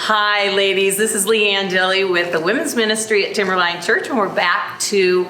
Hi, ladies. This is Leanne Dilly with the Women's Ministry at Timberline Church, and we're back to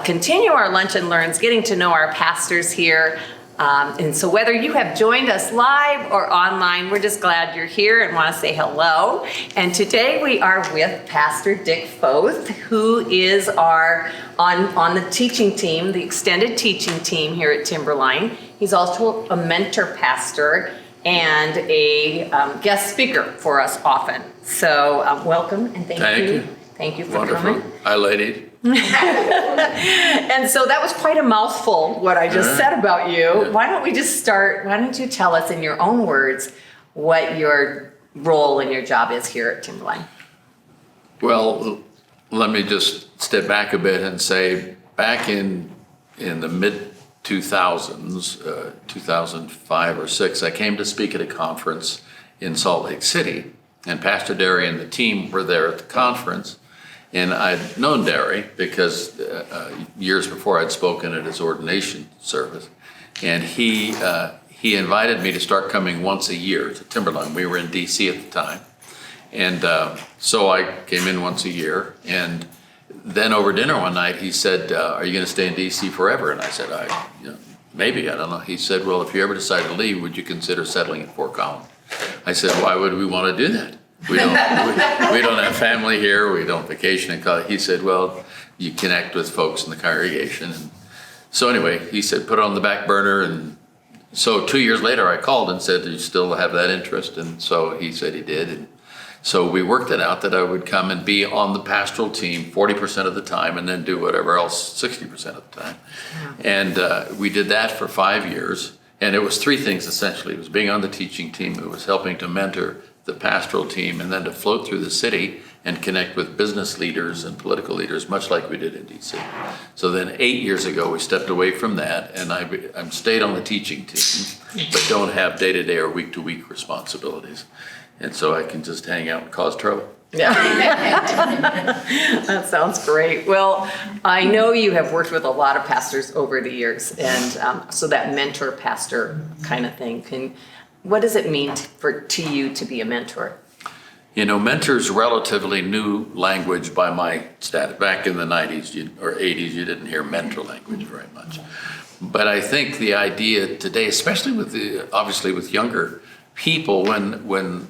continue our Lunch and Learns, getting to know our pastors here. And so whether you have joined us live or online, we're just glad you're here and want to say hello. And today we are with Pastor Dick Foth, who is our on the teaching team, the extended teaching team here at Timberline. He's also a mentor pastor and a guest speaker for us often. So welcome and thank you. Thank you for Wonderful. coming. Hi, lady. And so that was quite a mouthful, what I just said about you. Yeah. Why don't we just start, why don't you tell us in your own words what your role and your job is here at Timberline? Well, let me just step back a bit and say, back in the mid-2000s, 2005 or 6, I came to speak at a conference in Salt Lake City. And Pastor Derry and the team were there at the conference. And I'd known Derry because years before I'd spoken at his ordination service. And he invited me to start coming once a year to Timberline. We were in D.C. at the time. And so I came in once a year. And then over dinner one night, he said, are you going to stay in D.C. forever? And I said, maybe, I don't know. He said, well, if you ever decide to leave, would you consider settling at Fort Collins? I said, why would we want to do that? We don't have family here. We don't vacation in college. He said, well, you connect with folks in the congregation. And so anyway, he said, put it on the back burner. And so 2 years later, I called and said, do you still have that interest? And so he said he did. And so we worked it out that I would come and be on the pastoral team 40% of the time and then do whatever else 60% of the time. And we did that for 5 years. And it was three things essentially. It was being on the teaching team. It was helping to mentor the pastoral team, and then to float through the city and connect with business leaders and political leaders, much like we did in D.C. So then 8 years ago, we stepped away from that, and I'm stayed on the teaching team, but don't have day-to-day or week-to-week responsibilities. And so I can just hang out and cause trouble. Yeah. That sounds great. Well, I know you have worked with a lot of pastors over the years, and so that mentor pastor kind of thing. What does it mean to you to be a mentor? You know, mentor's relatively new language by my stat. Back in the 90s or 80s, you didn't hear mentor language very much. But I think the idea today, especially obviously with younger people, when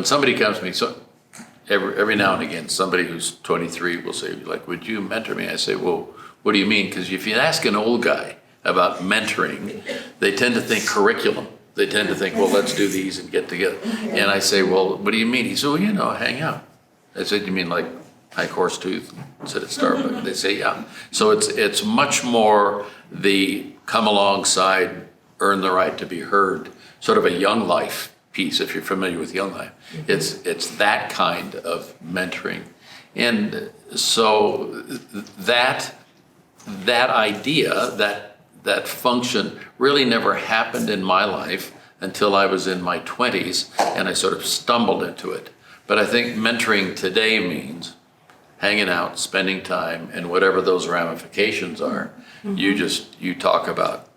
somebody comes to me, so every now and again, somebody who's 23 will say, like, would you mentor me? I say, well, what do you mean? Because if you ask an old guy about mentoring, they tend to think curriculum. They tend to think, well, let's do these and get together. And I say, well, what do you mean? He said, well, hang out. I said, you mean like hike horse tooth? Sit at Starbucks. They say, yeah. So it's much more the come alongside, earn the right to be heard, sort of a Young Life piece, if you're familiar with Young Life. It's that kind of mentoring. And so that idea, that function really never happened in my life until I was in my 20s, and I sort of stumbled into it. But I think mentoring today means hanging out, spending time, and whatever those ramifications are, you talk about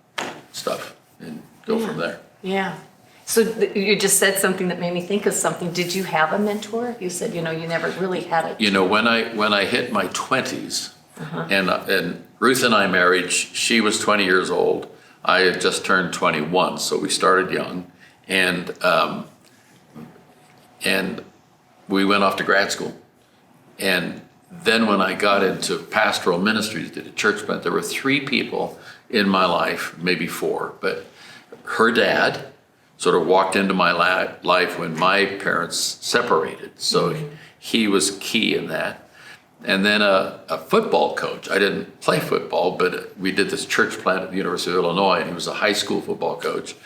stuff and go from there. Yeah. So you just said something that made me think of something. Did you have a mentor? You said, you never really had it. When I hit my 20s, and Ruth and I married, she was 20 years old. I had just turned 21, so we started young. And we went off to grad school. And then when I got into pastoral ministries, did a church plant, there were 3 people in my life, maybe 4, but her dad sort of walked into my life when my parents separated. So he was key in that. And then a football coach. I didn't play football, but we did this church plant at the University of Illinois, and he was a high school football coach.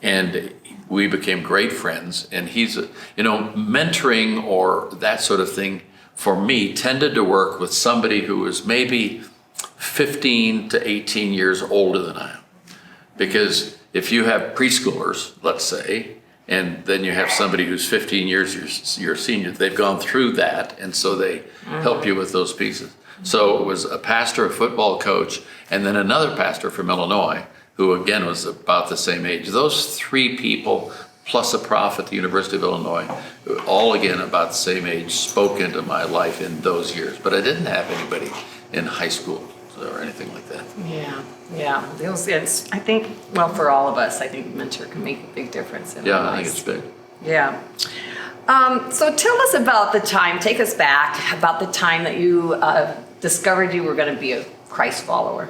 And we became great friends. And he's, mentoring or that sort of thing for me tended to work with somebody who was maybe 15 to 18 years older than I am. Because if you have preschoolers, let's say, and then you have somebody who's 15 years your senior, they've gone through that, and so they help you with those pieces. So it was a pastor, a football coach, and then another pastor from Illinois, who again was about the same age. Those 3 people plus a prof at the University of Illinois, all again about the same age, spoke into my life in those years. But I didn't have anybody in high school or anything like that. Yeah. I think, well, for all of us, I think mentor can make a big difference in our Yeah, I lives. think it's big. Yeah. So tell us about the time, take us back, about the time that you discovered you were going to be a Christ follower.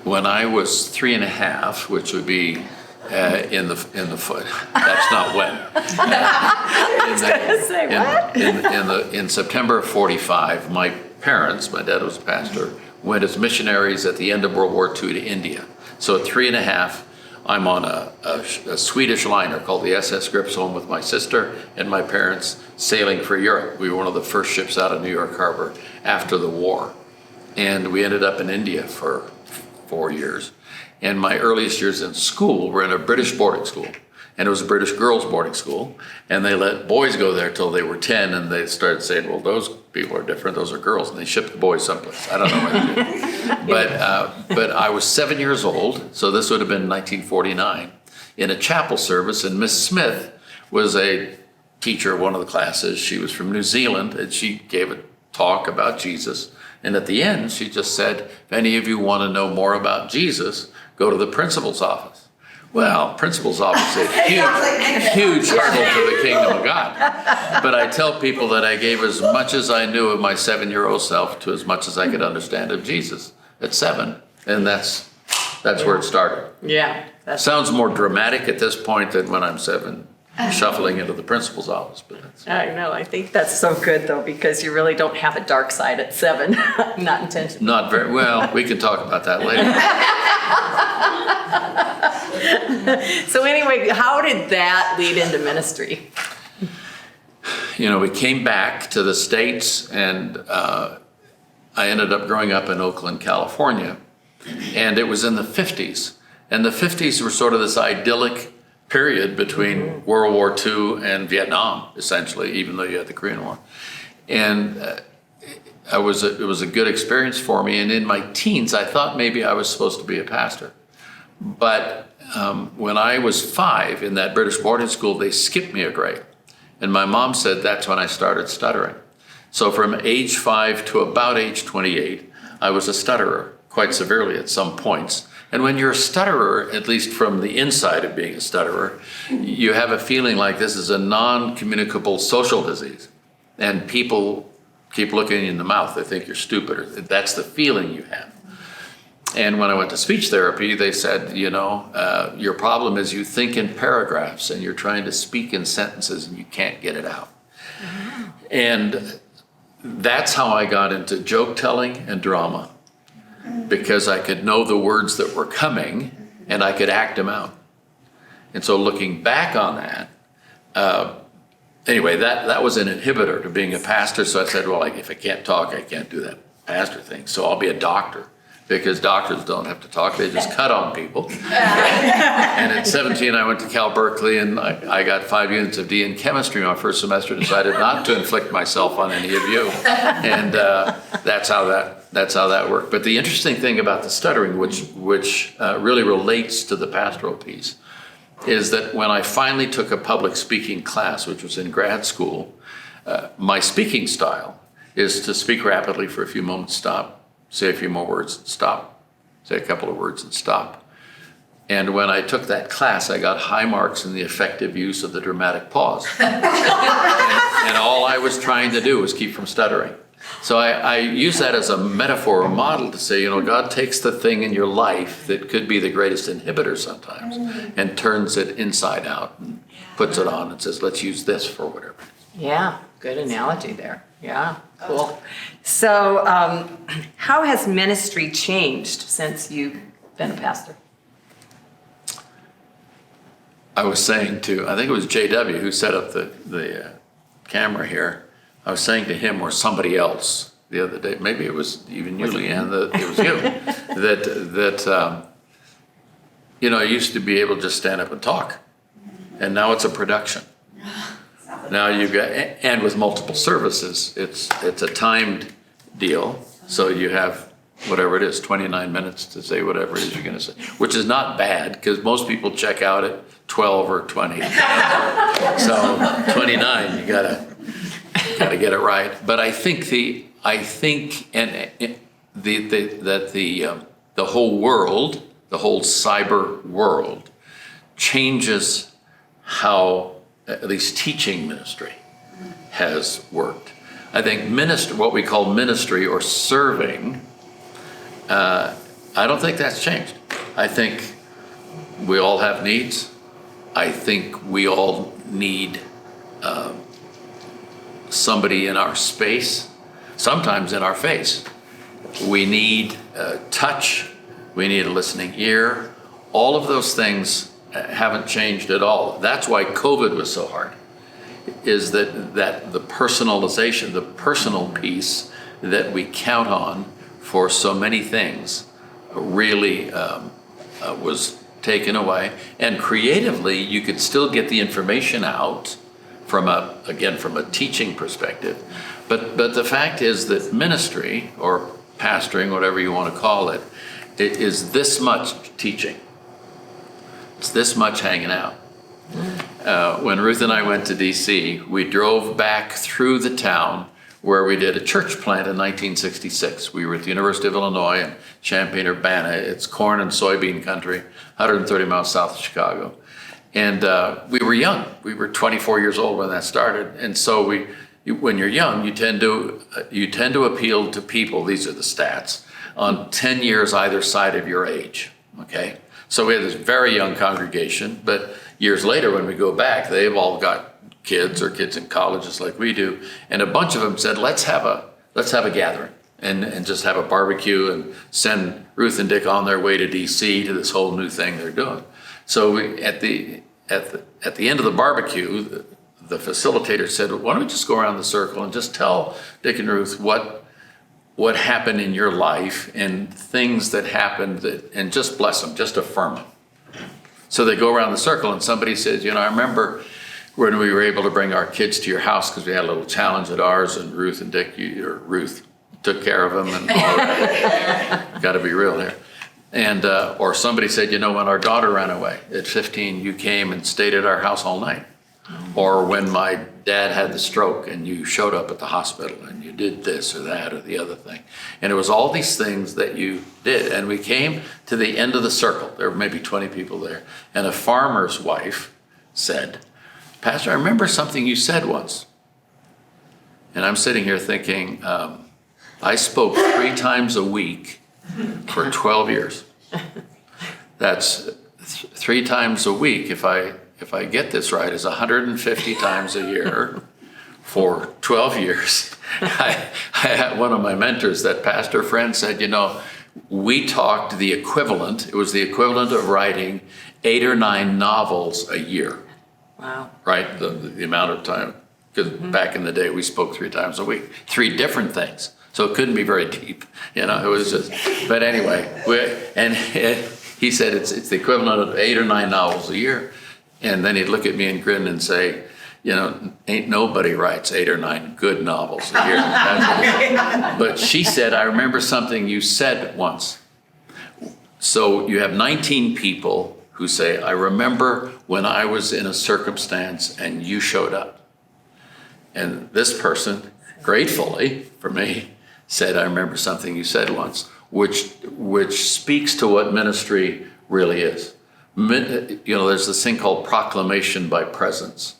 When I was 3.5, which would be in the foot, that's not when. In September of 45, my parents, my dad was a pastor, went as missionaries at the end of World War II to India. So at 3.5, I'm on a Swedish liner called the SS Gripsholm with my sister and my parents sailing for Europe. We were one of the first ships out of New York Harbor after the war. And we ended up in India for 4 years. And my earliest years in school were in a British boarding school. And it was a British girls' boarding school. And they let boys go there till they were 10. And they started saying, well, those people are different. Those are girls. And they shipped the boys someplace. I don't know what they did. But I was 7 years old. So this would have been 1949 in a chapel service. And Miss Smith was a teacher of one of the classes. She was from New Zealand. And she gave a talk about Jesus. And at the end, she just said, if any of you want to know more about Jesus, go to the principal's office. Well, principal's office is a huge hurdle to the kingdom of God. But I tell people that I gave as much as I knew of my 7-year-old self to as much as I could understand of Jesus at 7. And that's where it started. Yeah. Sounds more dramatic at this point than when I'm 7, shuffling into the principal's office. But that's... I know. I think that's so good, though, because you really don't have a dark side at 7. Not intentionally. Not very well. We can talk about that later. So anyway, how did that lead into ministry? You know, we came back to the States, and I ended up growing up in Oakland, California. And it was in the 50s. And the 50s were sort of this idyllic period between World War II and Vietnam, essentially, even though you had the Korean War. And it was a good experience for me. And in my teens, I thought maybe I was supposed to be a pastor. But when I was 5 in that British boarding school, they skipped me a grade. And my mom said that's when I started stuttering. So from age 5 to about age 28, I was a stutterer quite severely at some points. And when you're a stutterer, at least from the inside of being a stutterer, you have a feeling like this is a non-communicable social disease. And people keep looking you in the mouth. They think you're stupid. Or that's the feeling you have. And when I went to speech therapy, they said, you know, your problem is you think in paragraphs and you're trying to speak in sentences and you can't get it out. Mm-hmm. And that's how I got into joke telling and drama, because I could know the words that were coming and I could act them out. And so looking back on that, anyway, that was an inhibitor to being a pastor. So I said, well, if I can't talk, I can't do that pastor thing. So I'll be a doctor. Because doctors don't have to talk, they just cut on people. And at 17, I went to Cal Berkeley, and I got 5 units of D in chemistry my first semester, decided not to inflict myself on any of you. And that's how that worked. But the interesting thing about the stuttering, which really relates to the pastoral piece, is that when I finally took a public speaking class, which was in grad school, my speaking style is to speak rapidly for a few moments, stop, say a few more words, and stop. Say a couple of words and stop. And when I took that class, I got high marks in the effective use of the dramatic pause. and all I was trying to do was keep from stuttering. So I use that as a metaphor or model to say, you know, God takes the thing in your life that could be the greatest inhibitor sometimes and turns it inside out and puts it on and says, let's use this for whatever. Yeah, good analogy there. Yeah, cool. So how has ministry changed since you've been a pastor? I was saying to, I think it was JW who set up the camera here. I was saying to him or somebody else the other day, maybe it was even you, Leanne, it was you, that you know, I used to be able to just stand up and talk. And now it's a production. Now you've got, and with multiple services, it's a timed deal. So you have whatever it is, 29 minutes to say whatever it is you're going to say, which is not bad because most people check out at 12 or 20. So 29, you gotta get it right. But I think the whole world, the whole cyber world, changes how at least teaching ministry has worked. I think what we call ministry or serving, I don't think that's changed. I think we all have needs. I think we all need somebody in our space, sometimes in our face. We need touch. We need a listening ear. All of those things haven't changed at all. That's why COVID was so hard, is that the personalization, the personal piece that we count on for so many things really was taken away. And creatively, you could still get the information out from a teaching perspective. But the fact is that ministry, or pastoring, whatever you want to call it, it is this much teaching. It's this much hanging out. When Ruth and I went to D.C., we drove back through the town where we did a church plant in 1966. We were at the University of Illinois in Champaign-Urbana. It's corn and soybean country, 130 miles south of Chicago. And we were young. We were 24 years old when that started. And so when you're young, you tend to appeal to people, these are the stats, on 10 years either side of your age, okay? So we had this very young congregation, but years later when we go back, they've all got kids or kids in colleges like we do, and a bunch of them said, let's have a gathering and just have a barbecue and send Ruth and Dick on their way to DC to this whole new thing they're doing. So at the end of the barbecue, the facilitator said, why don't we just go around the circle and just tell Dick and Ruth what happened in your life and things that happened and just bless them, just affirm them. So they go around the circle and somebody says, I remember when we were able to bring our kids to your house because we had a little challenge at ours, and Ruth and Dick, Ruth took care of them and all that. Got to be real here. And or somebody said, when our daughter ran away at 15, you came and stayed at our house all night. Or when my dad had the stroke and you showed up at the hospital and you did this or that or the other thing. And it was all these things that you did. And we came to the end of the circle. There were maybe 20 people there. And a farmer's wife said, Pastor, I remember something you said once. And I'm sitting here thinking, I spoke 3 times a week for 12 years. That's 3 times a week. If I get this right, is 150 times a year for 12 years. I had one of my mentors, that pastor friend, said, we talked the equivalent. It was the equivalent of writing 8 or 9 novels a year. Wow. Right? The amount of time. Because back in the day, we spoke 3 times a week. 3 different things. So it couldn't be very deep. It was just, but anyway, he said it's the equivalent of 8 or 9 novels a year. And then he'd look at me and grin and say, ain't nobody writes 8 or 9 good novels a year. But she said, I remember something you said once. So you have 19 people who say, I remember when I was in a circumstance and you showed up. And this person, gratefully for me, said, I remember something you said once, which speaks to what ministry really is. There's this thing called proclamation by presence.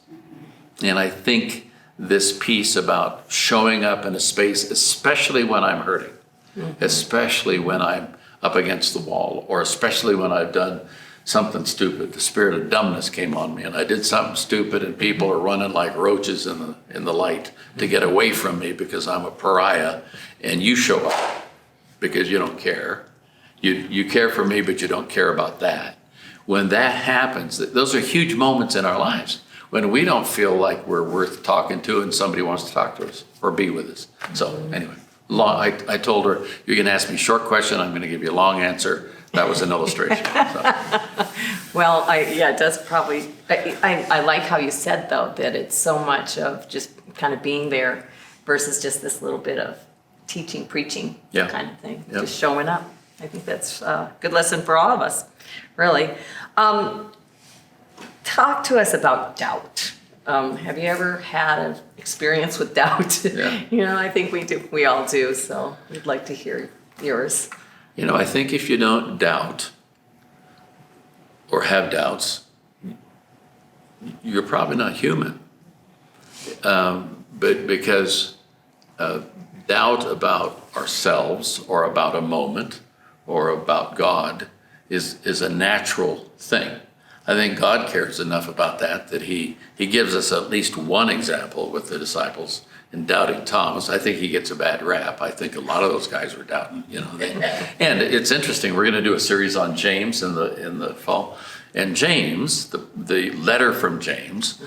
And I think this piece about showing up in a space, especially when I'm hurting, especially when I'm up against the wall, or especially when I've done something stupid. The spirit of dumbness came on me and I did something stupid and people are running like roaches in the light to get away from me because I'm a pariah, and you show up because you don't care. You care for me, but you don't care about that. When that happens, those are huge moments in our lives when we don't feel like we're worth talking to and somebody wants to talk to us or be with us. So anyway, I told her, you're going to ask me a short question, I'm going to give you a long answer. That was an illustration. So. Well, it does probably, I like how you said, though, that it's so much of just kind of being there versus just this little bit of teaching, preaching Yeah. kind of thing, Yep. just showing up. I think that's a good lesson for all of us, really. Talk to us about doubt. Have you ever had an experience with doubt? Yeah. I think we do. We all do. So we'd like to hear yours. I think if you don't doubt or have doubts, you're probably not human. But because doubt about ourselves or about a moment or about God is a natural thing. I think God cares enough about that he gives us at least one example with the disciples in doubting Thomas. I think he gets a bad rap. I think a lot of those guys were doubting, And it's interesting. We're going to do a series on James in the fall. And James, the letter from James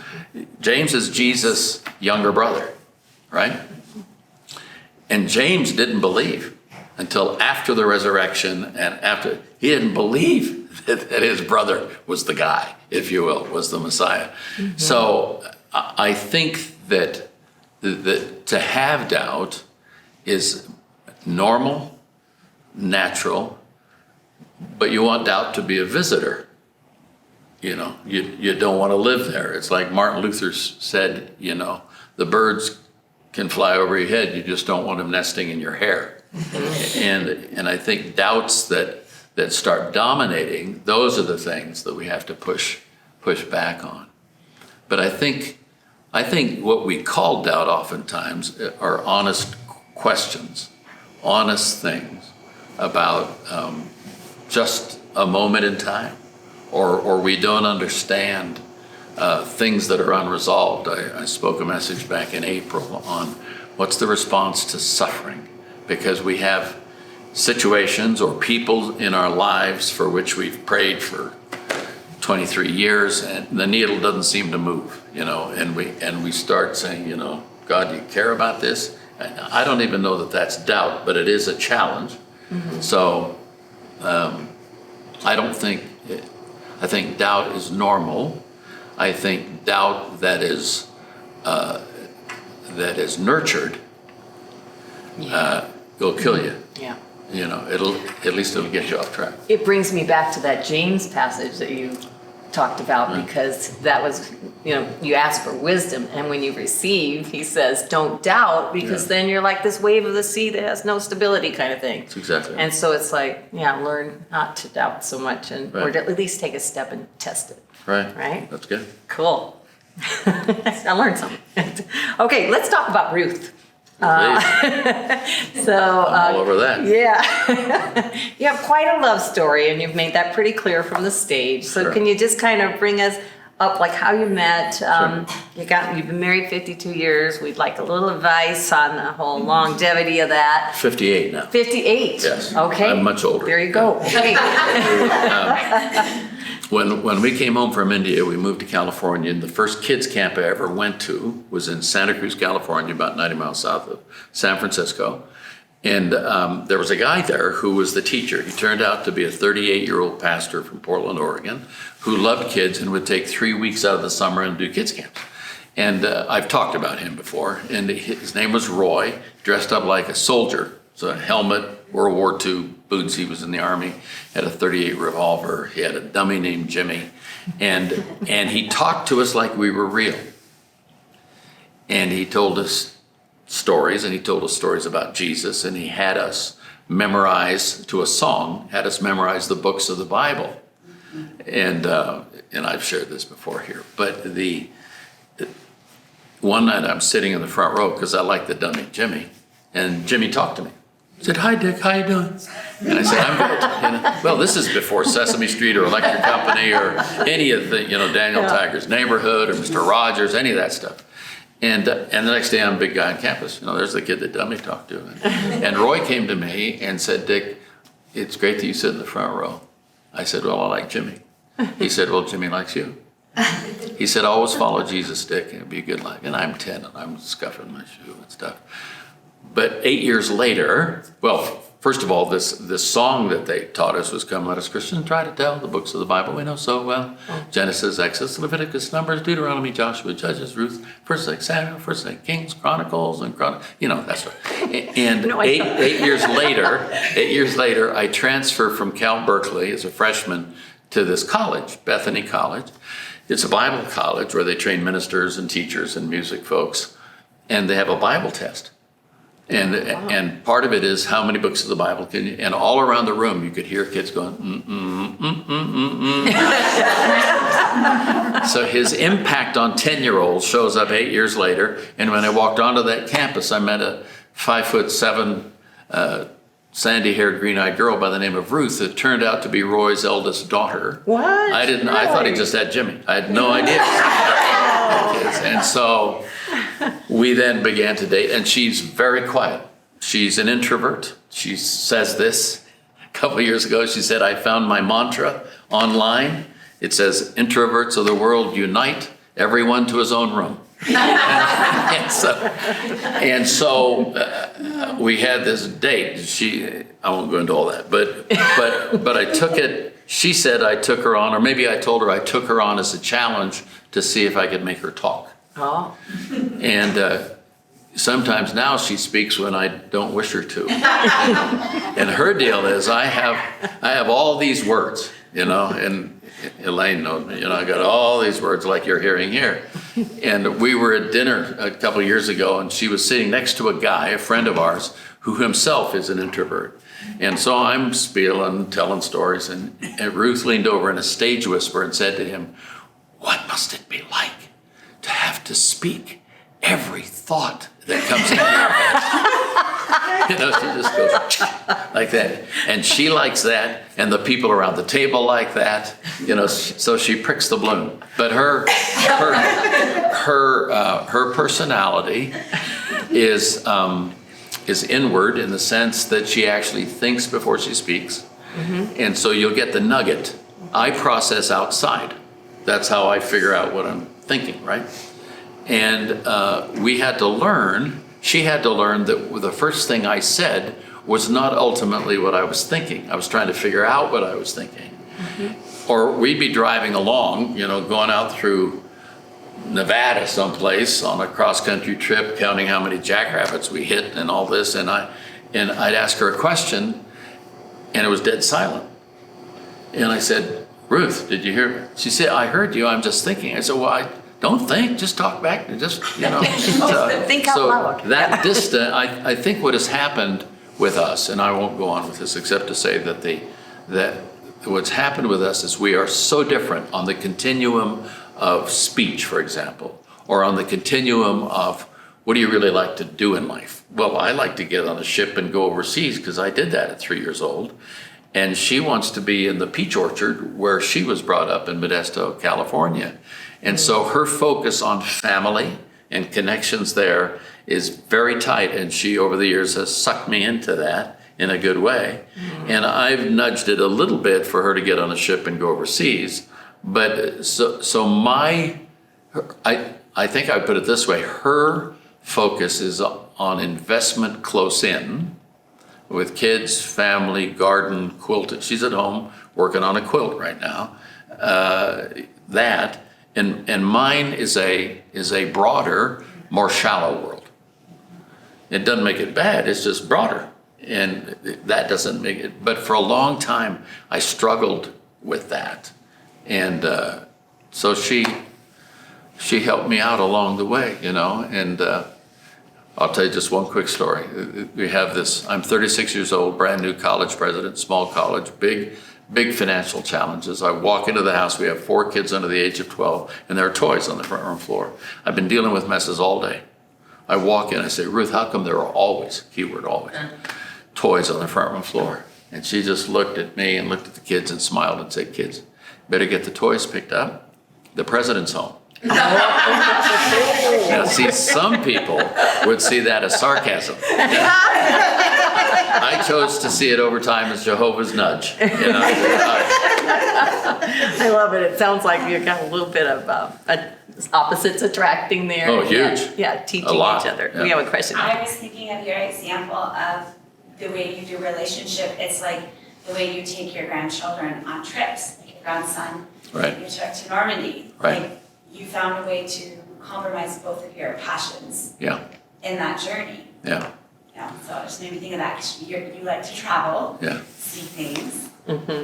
is Jesus' younger brother, right? And James didn't believe until after the resurrection, and after he didn't believe that his brother was the guy, if you will, was the Messiah. Mm-hmm. So I think that to have doubt is normal, natural, but you want doubt to be a visitor. You don't want to live there. It's like Martin Luther said, the birds can fly over your head, you just don't want them nesting in your hair. And I think doubts that start dominating, those are the things that we have to push back on. But I think what we call doubt oftentimes are honest questions, honest things about just a moment in time, or we don't understand things that are unresolved. I spoke a message back in April on what's the response to suffering, because we have situations or people in our lives for which we've prayed for 23 years and the needle doesn't seem to move, and we start saying, God, do you care about this? I don't even know that that's doubt, but it is a challenge. Mm-hmm. So I think doubt is normal. I think doubt that is nurtured will kill you. Yeah. At least it'll get you off track. It brings me back to that James passage that you talked about, because that was, you ask for wisdom, and when you receive, he says, don't doubt, because then you're like this wave of the sea that has no stability kind of thing. That's exactly right. And so it's like, learn not to doubt so much, or to at least take a step and test it. Right. Right? That's good. Cool. I learned something. Okay, let's talk about Ruth. So I'm all over that. Yeah. You have quite a love story, and you've made that pretty clear from the stage. So Sure. Can you just kind of bring us up, like how you met? Sure. You've been married 52 years. We'd like a little advice on the whole longevity of that. 58 now. 58. Yes. Okay. I'm much older. There you go. Okay. When we came home from India, we moved to California, and the first kids camp I ever went to was in Santa Cruz, California, about 90 miles south of San Francisco. And there was a guy there who was the teacher. He turned out to be a 38-year-old pastor from Portland, Oregon, who loved kids and would take 3 weeks out of the summer and do kids camps. And I've talked about him before. And his name was Roy, dressed up like a soldier. So a helmet, World War II boots, he was in the Army, had a .38 revolver, he had a dummy named Jimmy, and he talked to us like we were real. And he told us stories, and he told us stories about Jesus, and he had us memorize, to a song, had us memorize the books of the Bible. And I've shared this before here, but one night I'm sitting in the front row because I like the dummy Jimmy, and Jimmy talked to me. He said, "Hi, Dick, how you doing?" And I said, "I'm good." Well, this is before Sesame Street or Electric Company or any of the, Daniel Tiger's Neighborhood or Mr. Rogers, any of that stuff. And the next day I'm a big guy on campus. There's the kid that Dummy talked to. And Roy came to me and said, "Dick, it's great that you sit in the front row." I said, "Well, I like Jimmy." He said, "Well, Jimmy likes you." He said, "Always follow Jesus, Dick, and it'll be a good life." And I'm 10 and I'm scuffing my shoe and stuff. But 8 years later, well, first of all, this song that they taught us was "Come, let us Christians try to tell the books of the Bible we know so well." Genesis, Exodus, Leviticus, Numbers, Deuteronomy, Joshua, Judges, Ruth, First Samuel, First Kings, Chronicles, and that's right. And No, eight years later, I transferred from Cal Berkeley as a freshman to this college, Bethany College. It's a Bible college where they train ministers and teachers and music folks, and they have a Bible test. And part of it is how many books of the Bible can you, and all around the room you could hear kids going, So his impact on 10-year-olds shows up 8 years later, and when I walked onto that campus, I met a 5'7", sandy-haired, green-eyed girl by the name of Ruth that turned out to be Roy's eldest daughter. What? I thought he just had Jimmy. I had no idea. And so we then began to date, and she's very quiet. She's an introvert. She says this a couple of years ago. She said, "I found my mantra online. It says, introverts of the world unite, everyone to his own room." and so we had this date. I won't go into all that, but I took it. She said I took her on, or maybe I told her I took her on as a challenge to see if I could make her talk. Oh. And sometimes now she speaks when I don't wish her to. And her deal is I have all these words, and Elaine knows me, I got all these words like you're hearing here. And we were at dinner a couple of years ago, and she was sitting next to a guy, a friend of ours, who himself is an introvert. And so I'm spieling, telling stories, and Ruth leaned over in a stage whisper and said to him, "What must it be like to have to speak every thought that comes into your head?" She just goes like that. And she likes that, and the people around the table like that, so she pricks the balloon. But her personality is inward in the sense that she actually thinks before she speaks. Mm-hmm. And so you'll get the nugget. I process outside. That's how I figure out what I'm thinking, right? And she had to learn that the first thing I said was not ultimately what I was thinking. I was trying to figure out what I was thinking. Mm-hmm. Or we'd be driving along, going out through Nevada someplace on a cross-country trip, counting how many jackrabbits we hit and all this, and I'd ask her a question, and it was dead silent. And I said, "Ruth, did you hear me?" She said, "I heard you, I'm just thinking." I said, "Well, I don't think, just talk back, just, Think out loud. That distant, I think what has happened with us, and I won't go on with this except to say that what's happened with us is we are so different on the continuum of speech, for example, or on the continuum of what do you really like to do in life? Well, I like to get on a ship and go overseas because I did that at 3 years old. And she wants to be in the peach orchard where she was brought up in Modesto, California. And so her focus on family and connections there is very tight. And she, over the years, has sucked me into that in a good way. Mm-hmm. And I've nudged it a little bit for her to get on a ship and go overseas. But I think I would put it this way. Her focus is on investment close in with kids, family, garden, quilting. She's at home working on a quilt right now. And mine is a broader, more shallow world. It doesn't make it bad, it's just broader. And that doesn't make it, but for a long time, I struggled with that. And so she helped me out along the way, and I'll tell you just one quick story. We have this, I'm 36 years old, brand new college president, small college, big financial challenges. I walk into the house, we have 4 kids under the age of 12, and there are toys on the front room floor. I've been dealing with messes all day. I walk in, I say, "Ruth, how come there are always, keyword always, toys on the front room floor?" And she just looked at me and looked at the kids and smiled and said, "Kids, better get the toys picked up. The president's home." Now, see, some people would see that as sarcasm. I chose to see it over time as Jehovah's nudge. I love it. It sounds like you've got a little bit of opposites attracting there. Oh, huge. Yeah, teaching A lot. each other. Yeah. We have a question. I was thinking of your example of the way you do relationship, it's like the way you take your grandchildren on trips, like your grandson, Right. you took to Normandy. Right. Like, you found a way to compromise both of your passions Yeah, in that journey. yeah, Yeah, so it just made me think of that, because you like to travel, yeah. see things,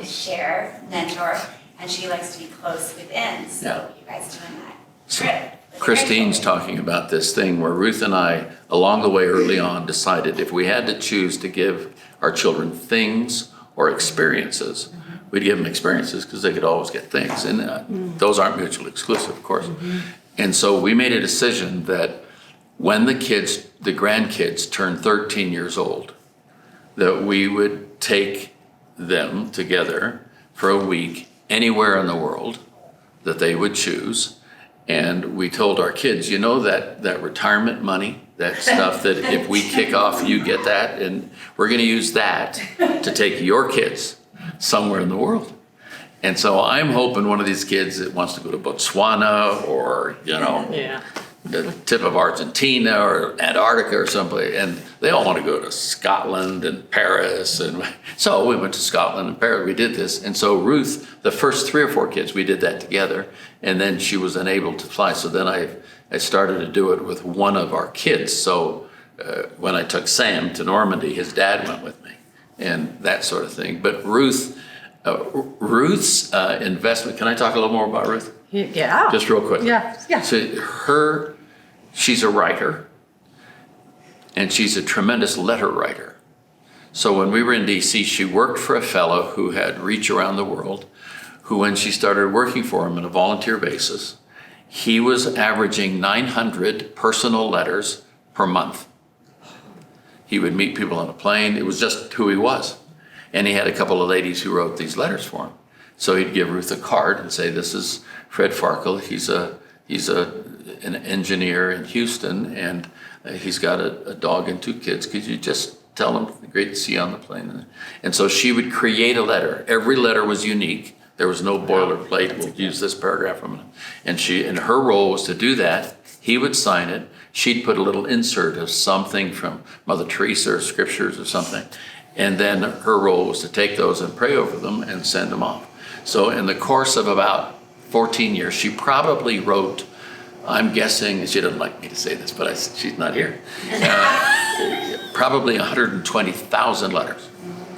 share, mentor, and she likes to be close within, so Yeah. you guys doing that trip. with the Christine's grandchildren. talking about this thing where Ruth and I, along the way early on, decided if we had to choose to give our children things or experiences, we'd give them experiences because they could always get things. And those aren't mutually exclusive, of course. And so we made a decision that when the grandkids turned 13 years old, that we would take them together for a week anywhere in the world that they would choose. And we told our kids, you know, that retirement money, that stuff that if we kick off, you get that, and we're going to use that to take your kids somewhere in the world. And so I'm hoping one of these kids that wants to go to Botswana or, you know, Yeah. the tip of Argentina or Antarctica or someplace, and they all want to go to Scotland and Paris. And so we went to Scotland and Paris. We did this. And so Ruth, the first 3 or 4 kids, we did that together. And then she was unable to fly. So then I started to do it with one of our kids. So when I took Sam to Normandy, his dad went with me and that sort of thing. But Ruth's investment, can I talk a little more about Ruth? Yeah. Just real quick. Yeah, yeah. So she's a writer, and she's a tremendous letter writer. So when we were in DC, she worked for a fellow who had reach around the world, who when she started working for him on a volunteer basis, he was averaging 900 personal letters per month. He would meet people on a plane. It was just who he was. And he had a couple of ladies who wrote these letters for him. So he'd give Ruth a card and say, this is Fred Farkle. He's an engineer in Houston, and he's got a dog and 2 kids. Could you just tell him, great to see you on the plane? And so she would create a letter. Every letter was unique. There was no boilerplate. We'll use this paragraph from it. And her role was to do that. He would sign it. She'd put a little insert of something from Mother Teresa or scriptures or something. And then her role was to take those and pray over them and send them off. So in the course of about 14 years, she probably wrote, I'm guessing, she doesn't like me to say this, but she's not here, probably 120,000 letters.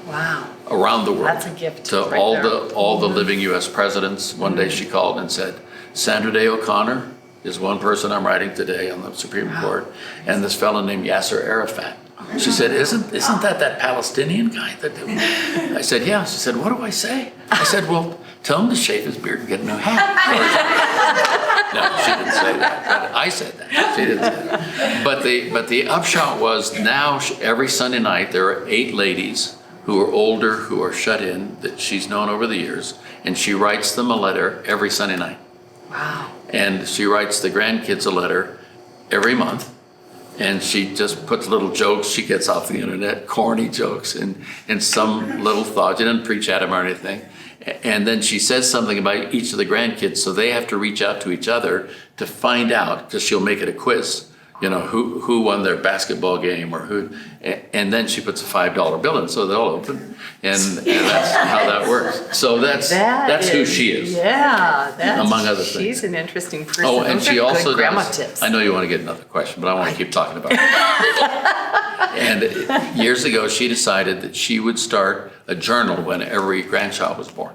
Wow. Around the world. That's a gift To right all there. all the living U.S. presidents. One day she called and said, Sandra Day O'Connor is one person I'm writing today on the Supreme Court, and this fellow named Yasser Arafat. She said, isn't that Palestinian guy? I said, yeah. She said, what do I say? I said, well, tell him to shave his beard and get a new hat. No, she didn't say that. I said that. She didn't say that. But the upshot was now every Sunday night there are 8 ladies who are older, who are shut in, that she's known over the years, and she writes them a letter every Sunday night. Wow. And she writes the grandkids a letter every month. And she just puts little jokes she gets off the internet, corny jokes, and some little thought. She doesn't preach at them or anything. And then she says something about each of the grandkids, so they have to reach out to each other to find out, because she'll make it a quiz, you know, who won their basketball game or who. And then she puts a $5 bill in, so they'll open, and that's how that works. So that's who she is. Yeah, among other things. She's an interesting person. Oh, and Those she are also good grandma does. tips. I know you want to get another question, but I want to keep talking about it. And years ago, she decided that she would start a journal when every grandchild was born.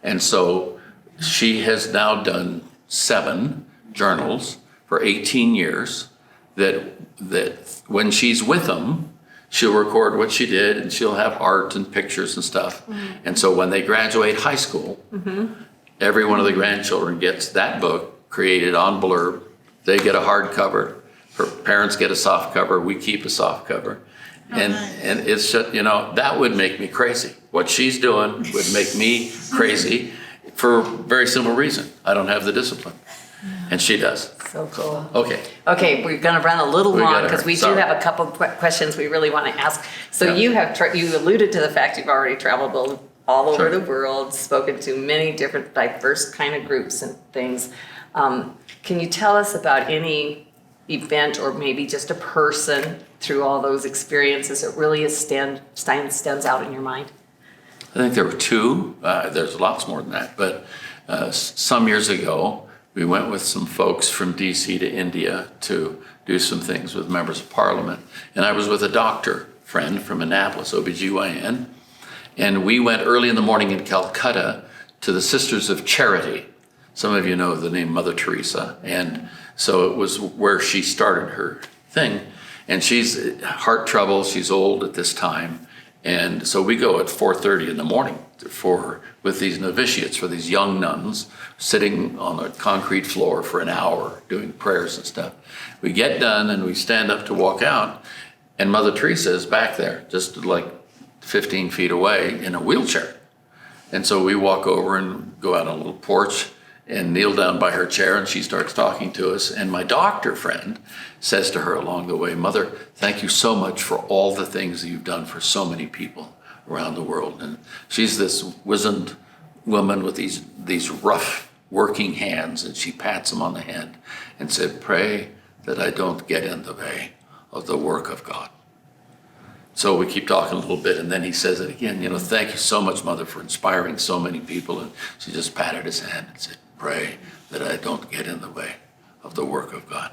And so she has now done 7 journals for 18 years that when she's with them, she'll record what she did, and she'll have art and pictures and stuff. Mm-hmm. And so when they graduate high school, every one of the grandchildren gets that book created on blurb. They get a hardcover. Her parents get a soft cover. We keep a soft cover. And it's just, you know, that would make me crazy. What she's doing would make me crazy for a very simple reason. I don't have the discipline. And she does. So cool. Okay. Okay, we're going to run a little We long gotta because hurry. we do Sorry. have a couple questions we really want to ask. So Yeah. you alluded to the fact you've already traveled all over Sure. the world, spoken to many different diverse kind of groups and things. Can you tell us about any event or maybe just a person through all those experiences that really is stands out in your mind? I think there were two. There's lots more than that. But some years ago, we went with some folks from D.C. to India to do some things with members of parliament. And I was with a doctor friend from Annapolis, OBGYN. And we went early in the morning in Calcutta to the Sisters of Charity. Some of you know the name Mother Teresa. And so it was where she started her thing. And she's heart trouble. She's old at this time. And so we go at 4:30 in the morning with these novitiates, for these young nuns, sitting on a concrete floor for an hour doing prayers and stuff. We get done and we stand up to walk out, and Mother Teresa is back there, just like 15 feet away in a wheelchair. And so we walk over and go out on a little porch and kneel down by her chair, and she starts talking to us. And my doctor friend says to her along the way, "Mother, thank you so much for all the things that you've done for so many people around the world." And she's this wizened woman with these rough working hands, and she pats him on the head and said, "Pray that I don't get in the way of the work of God." So we keep talking a little bit, and then he says it again, "Thank you so much, Mother, for inspiring so many people." And she just patted his hand and said, "Pray that I don't get in the way of the work of God."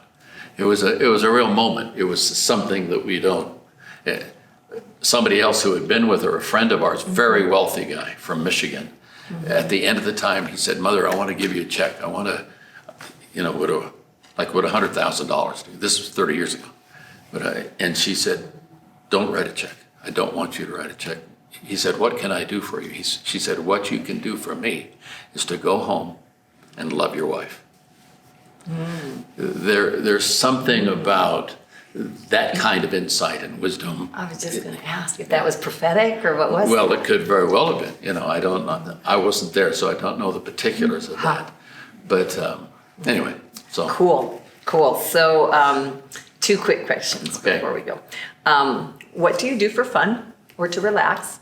It was a real moment. It was something that we don't. Somebody else who had been with her, a friend of ours, very wealthy guy from Michigan. At the end of the time, he said, "Mother, I want to give you a check. I want to, what $100,000 do?" This was 30 years ago. And she said, "Don't write a check. I don't want you to write a check." He said, "What can I do for you?" She said, "What you can do for me is to go home and love your wife." There's something about that kind of insight and wisdom. I was just going to ask if that was prophetic or what was it? Well, it could very well have been. I don't know. I wasn't there, so I don't know the particulars of that. But anyway, so. Cool. So two quick questions before we go. What do you do for fun or to relax?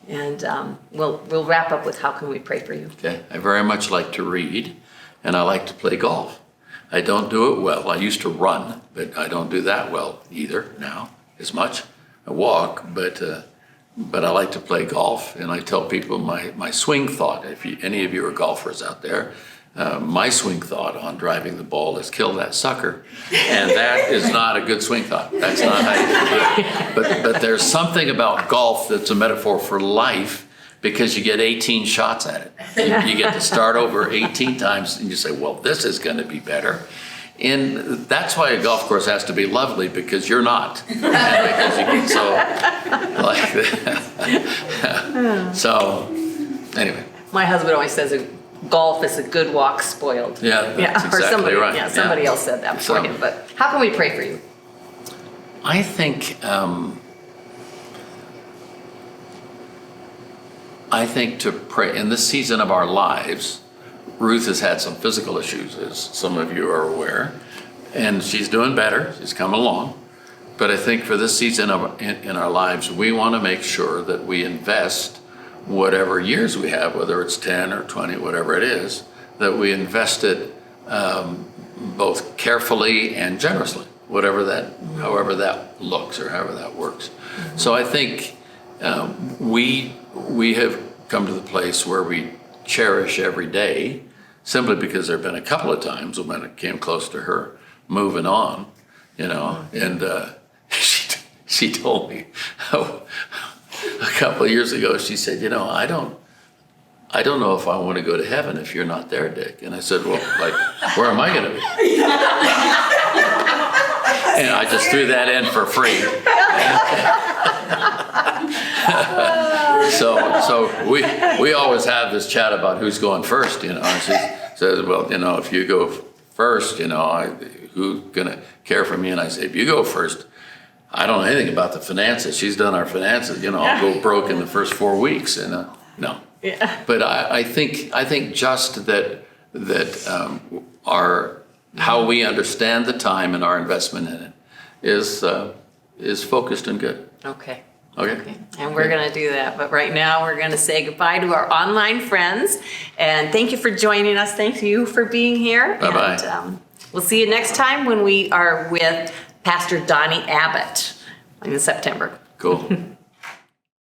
And we'll wrap up with how can we pray for you. Okay. I very much like to read, and I like to play golf. I don't do it well. I used to run, but I don't do that well either now as much. I walk, but I like to play golf, and I tell people my swing thought. If any of you are golfers out there, my swing thought on driving the ball is kill that sucker, and that is not a good swing thought. That's not how you do it. But there's something about golf that's a metaphor for life, because you get 18 shots at it. You get to start over 18 times, and you say, "Well, this is going to be better." And that's why a golf course has to be lovely, because you're not. And because you get so like that. So anyway. My husband always says golf is a good walk spoiled. Yeah, that's exactly or somebody, right. Yeah, somebody else said that for him. But how can we pray for you? I think to pray in this season of our lives. Ruth has had some physical issues, as some of you are aware, and she's doing better. She's coming along. But I think for this season in our lives, we want to make sure that we invest whatever years we have, whether it's 10 or 20, whatever it is, that we invest it both carefully and generously, however that looks or however that works. Mm-hmm. So I think we have come to the place where we cherish every day, simply because there have been a couple of times when it came close to her moving on, and she told me a couple of years ago, she said, I don't know if I want to go to heaven if you're not there, Dick. And I said, well, where am I going to be? And I just threw that in for free. So we always have this chat about who's going first, and she says, well, if you go first, who's going to care for me? And I say, if you go first, I don't know anything about the finances. She's done our finances. I'll go broke in the first 4 weeks, and no. Yeah. But I think just that our how we understand the time and our investment in it is focused and good. Okay. Okay. And we're going to do that. But right now we're going to say goodbye to our online friends. And thank you for joining us. Thank you for being here. Bye-bye. And We'll see you next time when we are with Pastor Donnie Abbott in September. Cool.